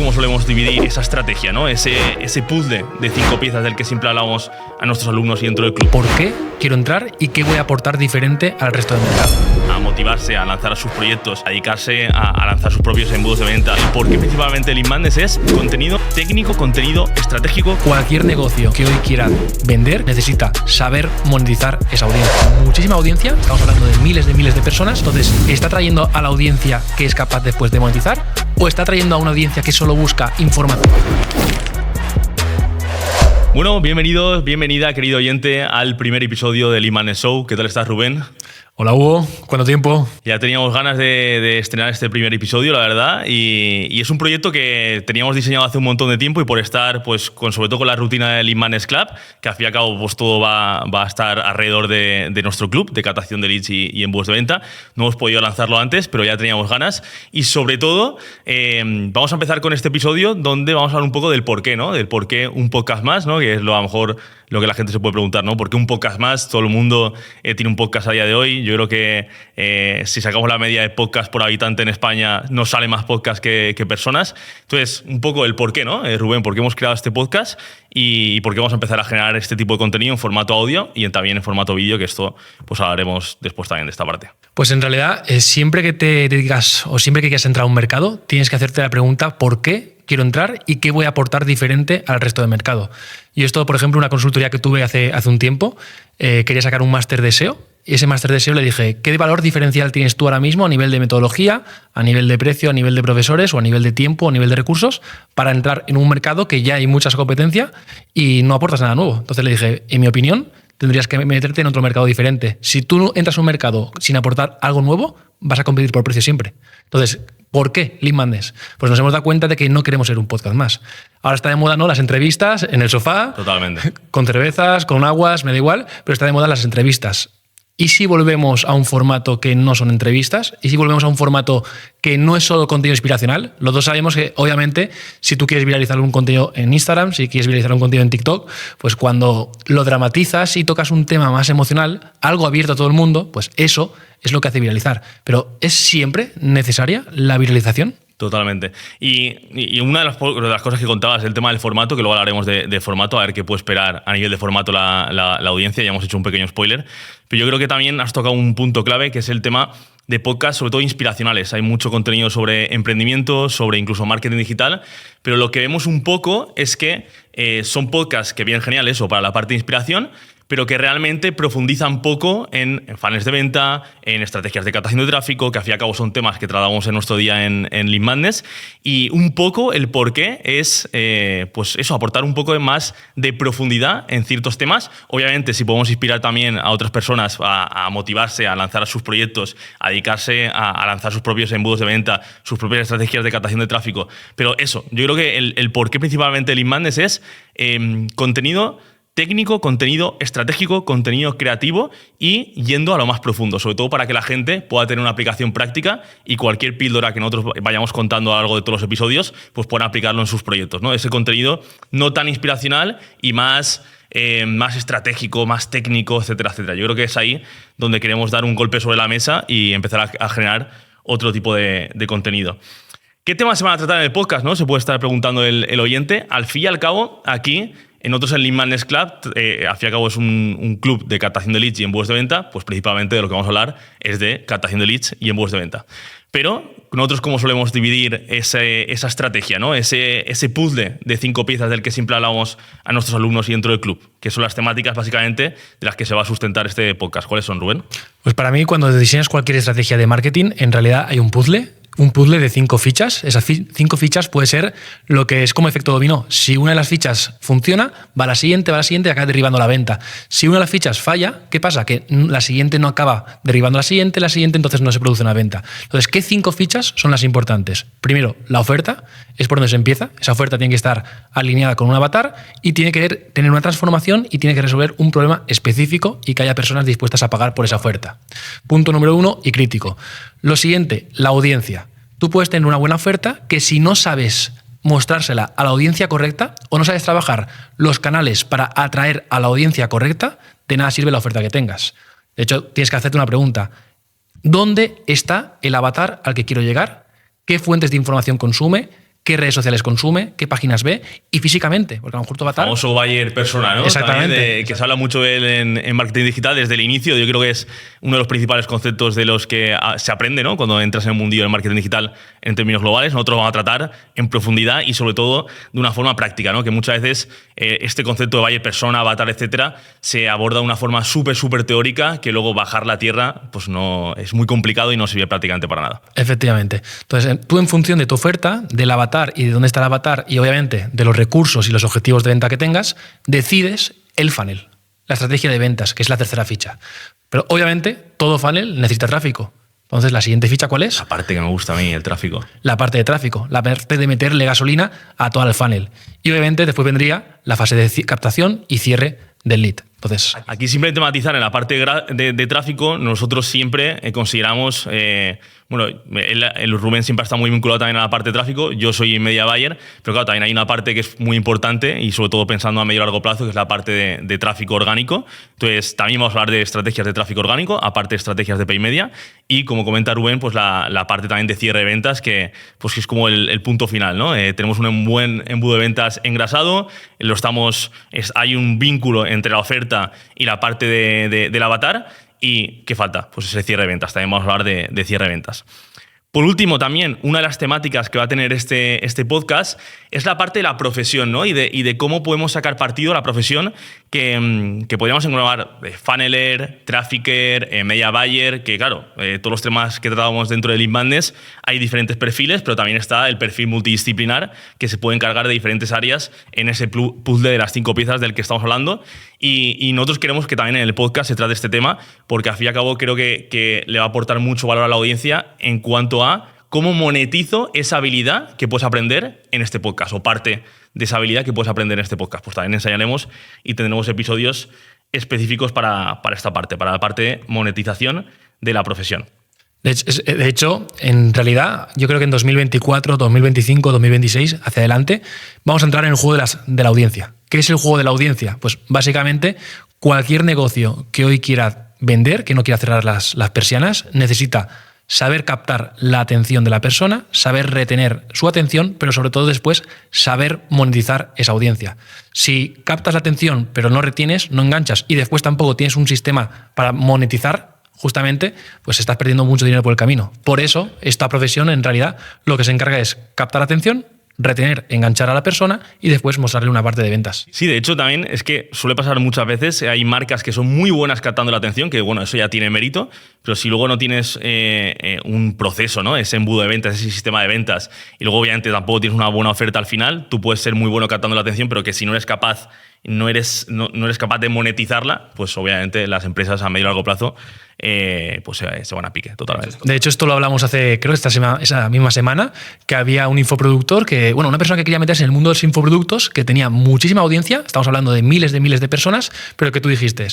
cómo solemos dividir esa estrategia, ¿no? Ese puzzle de 5 piezas del que siempre hablamos a nuestros alumnos y dentro del club. ¿Por qué quiero entrar y qué voy a aportar diferente al resto del mercado? A motivarse, a lanzar sus proyectos, a dedicarse a lanzar sus propios embudos de venta. El por qué principalmente Lead Madness es contenido técnico, contenido estratégico. Cualquier negocio que hoy quiera vender necesita saber monetizar esa audiencia. Muchísima audiencia, estamos hablando de miles de personas. Entonces, ¿está trayendo a la audiencia que es capaz después de monetizar o está trayendo a una audiencia que solo busca información? Bueno, bienvenidos, bienvenida, querido oyente, al primer episodio del Lead Madness Show. ¿Qué tal estás, Rubén? Hola, Hugo. ¿Cuánto tiempo? Ya teníamos ganas de estrenar este primer episodio, la verdad, y es un proyecto que teníamos diseñado hace un montón de tiempo y por estar, pues, sobre todo con la rutina del Lead Madness Club, que al fin y al cabo pues, todo va a estar alrededor de nuestro club de captación de leads y embudos de venta. No hemos podido lanzarlo antes, pero ya teníamos ganas y sobre todo vamos a empezar con este episodio donde vamos a hablar un poco del por qué, ¿no? Del por qué un podcast más, ¿no? Que es a lo mejor lo que la gente se puede preguntar, ¿no? ¿Por qué un podcast más? Todo el mundo tiene un podcast a día de hoy. Yo creo que si sacamos la media de podcast por habitante en España, nos sale más podcast que personas. Entonces, un poco el por qué, ¿no? Rubén, ¿por qué hemos creado este podcast? Y por qué vamos a empezar a generar este tipo de contenido en formato audio y también en formato vídeo, que esto pues hablaremos después también de esta parte. Pues en realidad, siempre que te dedicas o siempre que quieras entrar a un mercado, tienes que hacerte la pregunta ¿por qué quiero entrar y qué voy a aportar diferente al resto del mercado? Y esto, por ejemplo, una consultoría que tuve hace un tiempo, quería sacar un máster de SEO. Y ese máster de SEO le dije, ¿qué valor diferencial tienes tú ahora mismo a nivel de metodología, a nivel de precio, a nivel de profesores o a nivel de tiempo, o a nivel de recursos para entrar en un mercado que ya hay mucha competencia y no aportas nada nuevo? Entonces le dije, en mi opinión, tendrías que meterte en otro mercado diferente. Si tú entras a un mercado sin aportar algo nuevo, vas a competir por precio siempre. Entonces, ¿por qué Lead Madness? Pues nos hemos dado cuenta de que no queremos ser un podcast más. Ahora está de moda, ¿no? Las entrevistas en el sofá. Totalmente. Con cervezas, con aguas, me da igual, pero está de moda las entrevistas. ¿Y si volvemos a un formato que no son entrevistas? ¿Y si volvemos a un formato que no es solo contenido inspiracional? Los dos sabemos que, obviamente, si tú quieres viralizar un contenido en Instagram, si quieres viralizar un contenido en TikTok, pues cuando lo dramatizas y tocas un tema más emocional, algo abierto a todo el mundo, pues eso es lo que hace viralizar. Pero ¿es siempre necesaria la viralización? Totalmente. Y una de las cosas que contabas, el tema del formato, que luego hablaremos de formato, a ver qué puede esperar a nivel de formato la audiencia, ya hemos hecho un pequeño spoiler, pero yo creo que también has tocado un punto clave, que es el tema de podcast, sobre todo inspiracionales. Hay mucho contenido sobre emprendimiento, sobre incluso marketing digital, pero lo que vemos un poco es que son podcasts que vienen geniales o para la parte de inspiración, pero que realmente profundizan poco en funnels de venta, en estrategias de captación de tráfico, que al fin y al cabo son temas que tratamos en nuestro día en Lead Madness, y un poco el por qué es, pues eso, aportar un poco más de profundidad en ciertos temas. Obviamente, si podemos inspirar también a otras personas a motivarse, a lanzar sus proyectos, a dedicarse a lanzar sus propios embudos de venta, sus propias estrategias de captación de tráfico. Pero eso, yo creo que el por qué principalmente Lead Madness es contenido técnico, contenido estratégico, contenido creativo y yendo a lo más profundo, sobre todo para que la gente pueda tener una aplicación práctica y cualquier píldora que nosotros vayamos contando a lo largo de todos los episodios, pues puedan aplicarlo en sus proyectos, ¿no? Ese contenido no tan inspiracional y más estratégico, más técnico, etcétera, etcétera. Yo creo que es ahí donde queremos dar un golpe sobre la mesa y empezar a generar otro tipo de contenido. ¿Qué temas se van a tratar en el podcast, no? Se puede estar preguntando el oyente. Al fin y al cabo, aquí nosotros en Lead Madness Club, al fin y al cabo es un club de captación de leads y embudos de venta, pues principalmente de lo que vamos a hablar es de captación de leads y embudos de venta. Pero nosotros, ¿cómo solemos dividir esa estrategia, ¿no? Ese puzzle de 5 piezas del que siempre hablamos a nuestros alumnos y dentro del club, que son las temáticas básicamente de las que se va a sustentar este podcast? ¿Cuáles son, Rubén? Pues para mí, cuando diseñas cualquier estrategia de marketing, en realidad hay un puzzle de 5 fichas. Esas 5 fichas puede ser lo que es como efecto dominó. Si una de las fichas funciona, va a la siguiente y acaba derribando la venta. Si una de las fichas falla, ¿qué pasa? Que la siguiente no acaba derribando la siguiente, entonces no se produce una venta. Entonces, ¿qué 5 fichas son las importantes? Primero, la oferta, es por donde se empieza. Esa oferta tiene que estar alineada con un avatar y tiene que tener una transformación y tiene que resolver un problema específico y que haya personas dispuestas a pagar por esa oferta. Punto número 1 y crítico. Lo siguiente, la audiencia. Tú puedes tener una buena oferta que si no sabes mostrársela a la audiencia correcta o no sabes trabajar los canales para atraer a la audiencia correcta, de nada sirve la oferta que tengas. De hecho, tienes que hacerte una pregunta. ¿Dónde está el avatar al que quiero llegar? ¿Qué fuentes de información consume? qué redes sociales consume, qué páginas ve y físicamente, porque a lo mejor tu avatar... El famoso buyer persona, ¿no? Exactamente. Que se habla mucho de él en marketing digital desde el inicio. Yo creo que es uno de los principales conceptos de los que se aprende, ¿no? Cuando entras en el mundillo del marketing digital en términos globales. Nosotros vamos a tratar en profundidad y sobre todo de una forma práctica, ¿no? Que muchas veces este concepto de buyer persona, avatar, etcétera, se aborda de una forma súper teórica que luego bajarla a tierra pues no es muy complicado y no sirve prácticamente para nada. Efectivamente. Entonces, tú en función de tu oferta, del avatar y de dónde está el avatar y obviamente de los recursos y los objetivos de venta que tengas, decides el funnel, la estrategia de ventas, que es la tercera ficha. Pero obviamente todo funnel necesita tráfico. Entonces, ¿la siguiente ficha cuál es? La parte que me gusta a mí, el tráfico. La parte de tráfico, la parte de meterle gasolina a todo el funnel. Y obviamente después vendría la fase de captación y cierre del lead. Entonces, aquí simplemente matizar en la parte de tráfico, nosotros siempre consideramos, el Rubén siempre está muy vinculado también a la parte de tráfico, yo soy media buyer, pero claro, también hay una parte que es muy importante y sobre todo pensando a medio y largo plazo, que es la parte de tráfico orgánico. Entonces, también vamos a hablar de estrategias de tráfico orgánico, aparte de estrategias de pay media, y como comenta Rubén, pues la parte también de cierre de ventas, que es como el punto final, ¿no? Tenemos un buen embudo de ventas engrasado, hay un vínculo entre la oferta y la parte del avatar. ¿Y qué falta? Pues ese cierre de ventas. También vamos a hablar de cierre de ventas. Por último, también, una de las temáticas que va a tener este podcast es la parte de la profesión, ¿no? Y de cómo podemos sacar partido a la profesión que podríamos englobar funneler, trafficker, media buyer, que claro, todos los temas que tratábamos dentro de Lead Madness hay diferentes perfiles, pero también está el perfil multidisciplinar que se puede encargar de diferentes áreas en ese puzzle de las 5 piezas del que estamos hablando. Y nosotros queremos que también en el podcast se trate este tema, porque al fin y al cabo creo que le va a aportar mucho valor a la audiencia en cuanto a cómo monetizo esa habilidad que puedes aprender en este podcast, o parte de esa habilidad que puedes aprender en este podcast. Pues también enseñaremos y tendremos episodios específicos para esta parte, para la parte de monetización de la profesión. De hecho, en realidad, yo creo que en 2024, 2025, 2026, hacia adelante, vamos a entrar en el juego de la audiencia. ¿Qué es el juego de la audiencia? Pues básicamente cualquier negocio que hoy quiera vender, que no quiera cerrar las persianas, necesita saber captar la atención de la persona, saber retener su atención, pero sobre todo después saber monetizar esa audiencia. Si captas la atención pero no retienes, no enganchas y después tampoco tienes un sistema para monetizar, justamente, pues estás perdiendo mucho dinero por el camino. Por eso, esta profesión en realidad lo que se encarga es captar atención, retener, enganchar a la persona y después mostrarle una parte de ventas. Sí, de hecho también es que suele pasar muchas veces, hay marcas que son muy buenas captando la atención, que bueno, eso ya tiene mérito, pero si luego no tienes un proceso, ¿no? Ese embudo de ventas, ese sistema de ventas, y luego obviamente tampoco tienes una buena oferta al final, tú puedes ser muy bueno captando la atención, pero que si no eres capaz, no eres capaz de monetizarla, pues obviamente las empresas a medio y largo plazo pues se van a pique totalmente. De hecho, esto lo hablamos hace, creo, esa misma semana, que había un infoproductor una persona que quería meterse en el mundo de los infoproductos, que tenía muchísima audiencia, estamos hablando de miles de personas, pero que tú dijiste,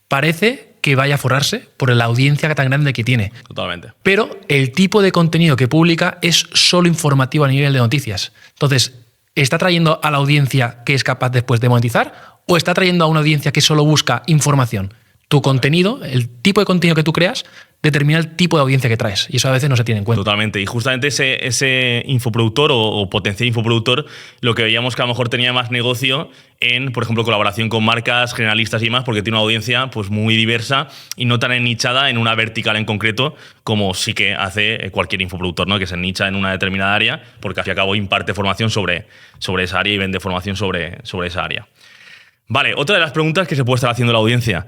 parece que vaya a forrarse por la audiencia tan grande que tiene. Totalmente. Pero el tipo de contenido que publica es solo informativo a nivel de noticias. Entonces, ¿está trayendo a la audiencia que es capaz después de monetizar o está trayendo a una audiencia que solo busca información? Tu contenido, el tipo de contenido que tú creas, determina el tipo de audiencia que traes. Y eso a veces no se tiene en cuenta. Totalmente. Y justamente ese infoproductor o potencial infoproductor, lo que veíamos que a lo mejor tenía más negocio en, por ejemplo, colaboración con marcas generalistas y más, porque tiene una audiencia pues muy diversa y no tan ennichada en una vertical en concreto como sí que hace cualquier infoproductor, ¿no? Que se ennicha en una determinada área, porque al fin y al cabo imparte formación sobre esa área y vende formación sobre esa área. Vale, otra de las preguntas que se puede estar haciendo la audiencia.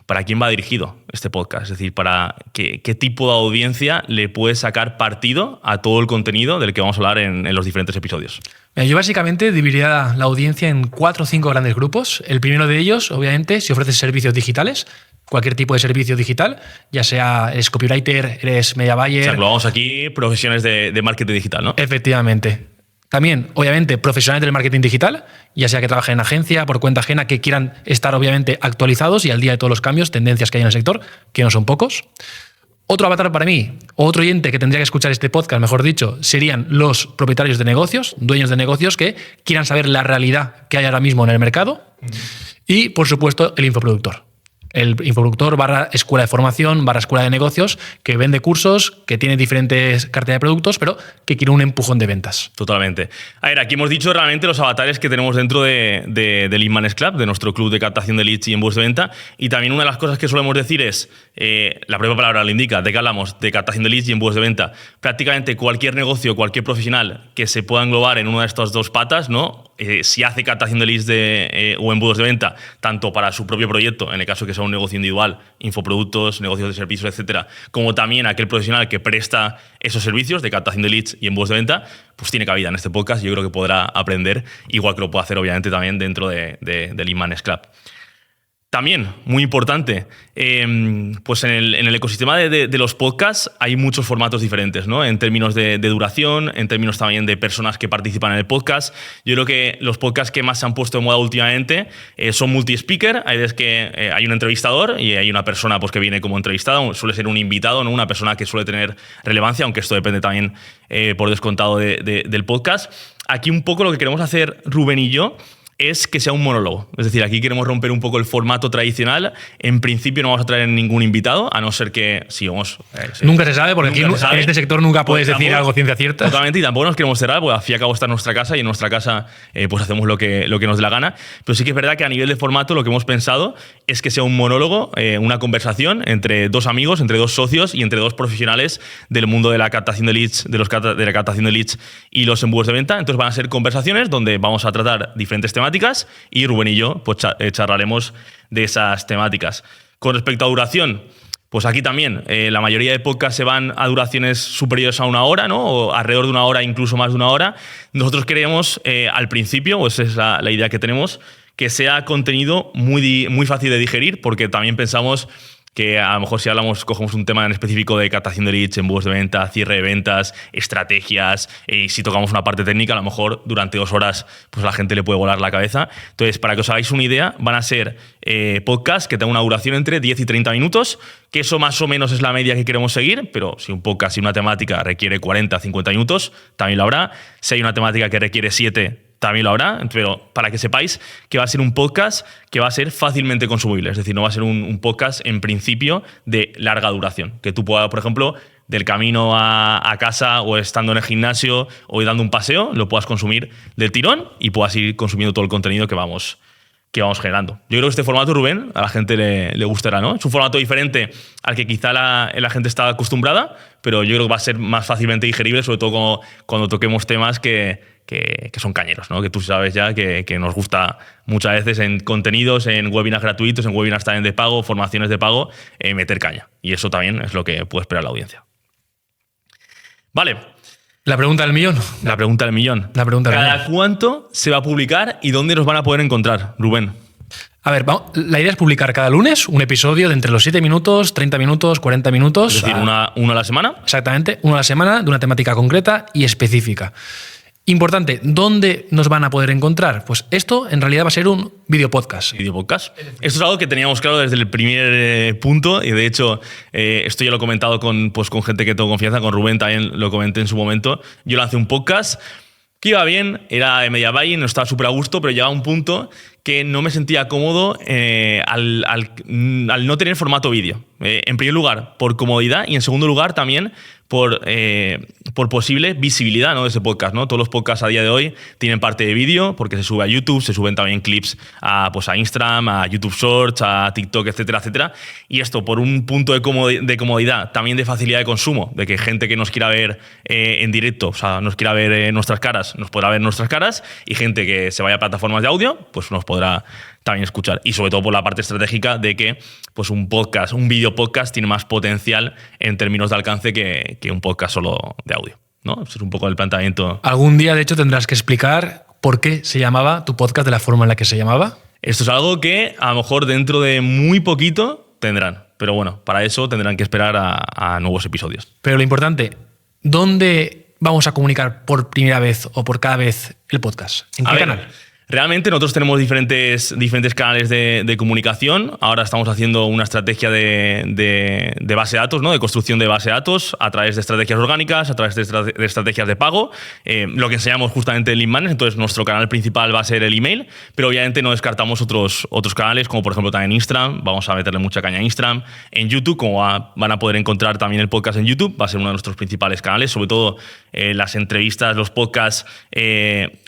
¿Para quién va dirigido este podcast? Es decir, ¿para qué tipo de audiencia le puede sacar partido a todo el contenido del que vamos a hablar en los diferentes episodios? Yo básicamente dividiría la audiencia en 4 o 5 grandes grupos. El primero de ellos, obviamente, si ofreces servicios digitales, cualquier tipo de servicio digital, ya sea eres copywriter, eres media buyer. O sea, englobamos aquí profesiones de marketing digital, ¿no? Efectivamente. También, obviamente, profesionales del marketing digital, ya sea que trabajen en agencia, por cuenta ajena, que quieran estar, obviamente, actualizados y al día de todos los cambios, tendencias que hay en el sector, que no son pocos. Otro avatar para mí, otro oyente que tendría que escuchar este podcast, mejor dicho, serían los propietarios de negocios, dueños de negocios que quieran saber la realidad que hay ahora mismo en el mercado. Y, por supuesto, el infoproductor. el infoproductor / escuela de formación / escuela de negocios que vende cursos, que tiene diferentes carteras de productos, pero que quiere un empujón de ventas. Totalmente. A ver, aquí hemos dicho realmente los avatares que tenemos dentro del Lead Managers Club, de nuestro club de captación de leads y embudos de venta. Y también una de las cosas que solemos decir es, la propia palabra lo indica, de que hablamos de captación de leads y embudos de venta. Prácticamente cualquier negocio, cualquier profesional que se pueda englobar en una de estas dos patas, ¿no? Si hace captación de leads o embudos de venta, tanto para su propio proyecto, en el caso que sea un negocio individual, infoproductos, negocios de servicios, etcétera, como también aquel profesional que presta esos servicios de captación de leads y embudos de venta, pues tiene cabida en este podcast. Yo creo que podrá aprender, igual que lo puede hacer obviamente también dentro del Lead Managers Club. También, muy importante, pues en el ecosistema de los podcasts hay muchos formatos diferentes, ¿no? En términos de duración, en términos también de personas que participan en el podcast. Yo creo que los podcasts que más se han puesto de moda últimamente son multi-speaker. Hay veces que hay un entrevistador y hay una persona pues, que viene como entrevistada, suele ser un invitado, ¿no? Una persona que suele tener relevancia, aunque esto depende también por descontado del podcast. Aquí un poco lo que queremos hacer Rubén y yo es que sea un monólogo. Es decir, aquí queremos romper un poco el formato tradicional. En principio no vamos a traer ningún invitado, a no ser que sí, vamos... Nunca se sabe, porque aquí en este sector nunca puedes decir algo ciencia cierta. Totalmente, y tampoco nos queremos cerrar, porque al fin y al cabo está en nuestra casa y en nuestra casa pues hacemos lo que nos dé la gana. Pero sí que es verdad que a nivel de formato lo que hemos pensado es que sea un monólogo, una conversación entre dos amigos, entre dos socios y entre dos profesionales del mundo de la captación de leads, de la captación de leads y los embudos de venta. Entonces van a ser conversaciones donde vamos a tratar diferentes temáticas y Rubén y yo pues charlaremos de esas temáticas. Con respecto a duración, pues aquí también la mayoría de podcasts se van a duraciones superiores a 1 hora, ¿no? O alrededor de 1 hora, incluso más de 1 hora. Nosotros queremos al principio, o esa es la idea que tenemos, que sea contenido muy fácil de digerir, porque también pensamos que a lo mejor si cogemos un tema en específico de captación de leads, embudos de venta, cierre de ventas, estrategias, y si tocamos una parte técnica, a lo mejor durante 2 horas pues a la gente le puede volar la cabeza. Entonces, para que os hagáis una idea, van a ser podcasts que tengan una duración entre 10 y 30 minutos, que eso más o menos es la media que queremos seguir, pero si un podcast y una temática requiere 40, 50 minutos, también lo habrá. Si hay una temática que requiere 7, también lo habrá, pero para que sepáis que va a ser un podcast que va a ser fácilmente consumible. Es decir, no va a ser un podcast en principio de larga duración. Que tú puedas, por ejemplo, del camino a casa o estando en el gimnasio o dando un paseo, lo puedas consumir del tirón y puedas ir consumiendo todo el contenido que vamos generando. Yo creo que este formato, Rubén, a la gente le gustará, ¿no? Es un formato diferente al que quizá la gente está acostumbrada, pero yo creo que va a ser más fácilmente digerible, sobre todo cuando toquemos temas que son cañeros, ¿no? Que tú sabes ya que nos gusta muchas veces en contenidos, en webinars gratuitos, en webinars también de pago, formaciones de pago, meter caña. Y eso también es lo que puede esperar la audiencia. Vale. La pregunta del millón. La pregunta del millón. ¿Cada cuánto se va a publicar y dónde nos van a poder encontrar, Rubén? A ver, la idea es publicar cada lunes un episodio de entre los 7 minutos, 30 minutos, 40 minutos. Es decir, uno a la semana. Exactamente, uno a la semana de una temática concreta y específica. Importante, ¿dónde nos van a poder encontrar? Pues esto en realidad va a ser un videopodcast. Videopodcast. Esto es algo que teníamos claro desde el primer punto y de hecho esto ya lo he comentado con gente que tengo confianza, con Rubén también lo comenté en su momento. Yo lancé un podcast que iba bien, era de media buy, no estaba súper a gusto, pero llegaba a un punto que no me sentía cómodo al no tener formato vídeo. En primer lugar, por comodidad y en segundo lugar también por posible visibilidad, ¿no? de ese podcast, ¿no? Todos los podcasts a día de hoy tienen parte de vídeo porque se sube a YouTube, se suben también clips a Instagram, a YouTube Shorts, a TikTok, etcétera, etcétera. Y esto por un punto de comodidad, también de facilidad de consumo, de que gente que nos quiera ver en directo, o sea, nos quiera ver nuestras caras, nos podrá ver nuestras caras, y gente que se vaya a plataformas de audio, pues nos podrá también escuchar. Y sobre todo por la parte estratégica de que pues un video podcast tiene más potencial en términos de alcance que un podcast solo de audio, ¿no? Ese es un poco el planteamiento. Algún día, de hecho, tendrás que explicar por qué se llamaba tu podcast de la forma en la que se llamaba. Esto es algo que a lo mejor dentro de muy poquito tendrán. Pero bueno, para eso tendrán que esperar a nuevos episodios. Pero lo importante, ¿dónde vamos a comunicar por primera vez o por cada vez el podcast? ¿En qué canal? Realmente nosotros tenemos diferentes canales de comunicación. Ahora estamos haciendo una estrategia de base de datos, ¿no? De construcción de base de datos a través de estrategias orgánicas, a través de estrategias de pago. Lo que enseñamos justamente en Lead Madness. Entonces nuestro canal principal va a ser el email, pero obviamente no descartamos otros canales, como por ejemplo también Instagram. Vamos a meterle mucha caña a Instagram. En YouTube, como van a poder encontrar también el podcast en YouTube, va a ser uno de nuestros principales canales. Sobre todo las entrevistas, los podcasts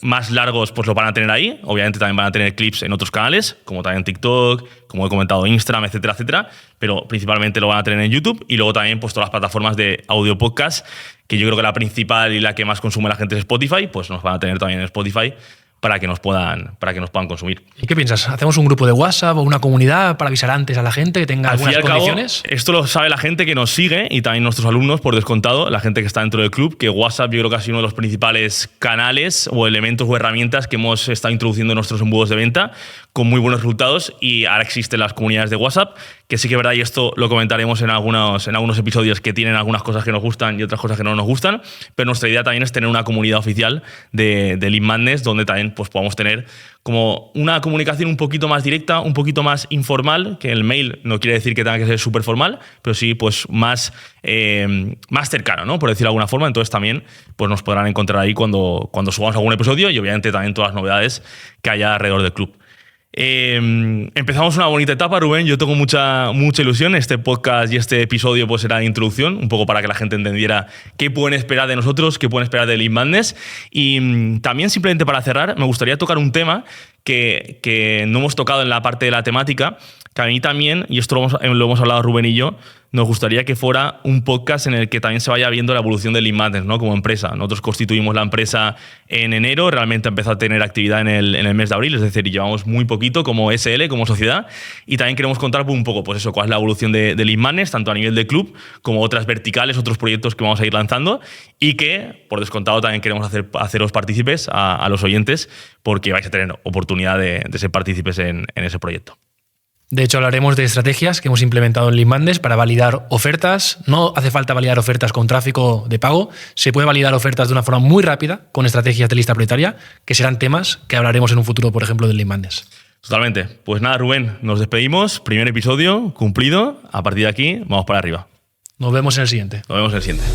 más largos, pues lo van a tener ahí. Obviamente también van a tener clips en otros canales, como también TikTok, como he comentado, Instagram, etcétera, etcétera. Pero principalmente lo van a tener en YouTube y luego también pues todas las plataformas de audio podcast, que yo creo que la principal y la que más consume la gente es Spotify, pues nos van a tener también en Spotify para que nos puedan consumir. ¿Y qué piensas? ¿Hacemos un grupo de WhatsApp o una comunidad para avisar antes a la gente que tenga algunas condiciones? Esto lo sabe la gente que nos sigue y también nuestros alumnos, por descontado, la gente que está dentro del club, que WhatsApp yo creo que ha sido uno de los principales canales o elementos o herramientas que hemos estado introduciendo en nuestros embudos de venta con muy buenos resultados, y ahora existen las comunidades de WhatsApp, que sí que es verdad, y esto lo comentaremos en algunos episodios, que tienen algunas cosas que nos gustan y otras cosas que no nos gustan, pero nuestra idea también es tener una comunidad oficial de Lead Madness, donde también pues, podamos tener como una comunicación un poquito más directa, un poquito más informal, que el mail no quiere decir que tenga que ser súper formal, pero sí pues más cercano, ¿no? Por decirlo de alguna forma. Entonces también pues, nos podrán encontrar ahí cuando subamos algún episodio, y obviamente también todas las novedades que haya alrededor del club. Empezamos una bonita etapa, Rubén. Yo tengo mucha ilusión. Este podcast y este episodio pues será de introducción, un poco para que la gente entendiera qué pueden esperar de nosotros, qué pueden esperar de Lead Madness. Y también, simplemente para cerrar, me gustaría tocar un tema que no hemos tocado en la parte de la temática, que a mí también, y esto lo hemos hablado Rubén y yo, nos gustaría que fuera un podcast en el que también se vaya viendo la evolución de Lead Madness, ¿no? Como empresa. Nosotros constituimos la empresa en enero, realmente empezó a tener actividad en el mes de abril, es decir, llevamos muy poquito como SL, como sociedad, y también queremos contar un poco pues eso, cuál es la evolución de Lead Madness, tanto a nivel de club como otras verticales, otros proyectos que vamos a ir lanzando, y que, por descontado, también queremos haceros partícipes a los oyentes, porque vais a tener oportunidad de ser partícipes en ese proyecto. De hecho, hablaremos de estrategias que hemos implementado en Lead Madness para validar ofertas. No hace falta validar ofertas con tráfico de pago. Se puede validar ofertas de una forma muy rápida con estrategias de lista prioritaria, que serán temas que hablaremos en un futuro, por ejemplo, de Lead Madness. Totalmente. Pues nada, Rubén, nos despedimos. Primer episodio cumplido. A partir de aquí, vamos para arriba. Nos vemos en el siguiente. Nos vemos en el siguiente.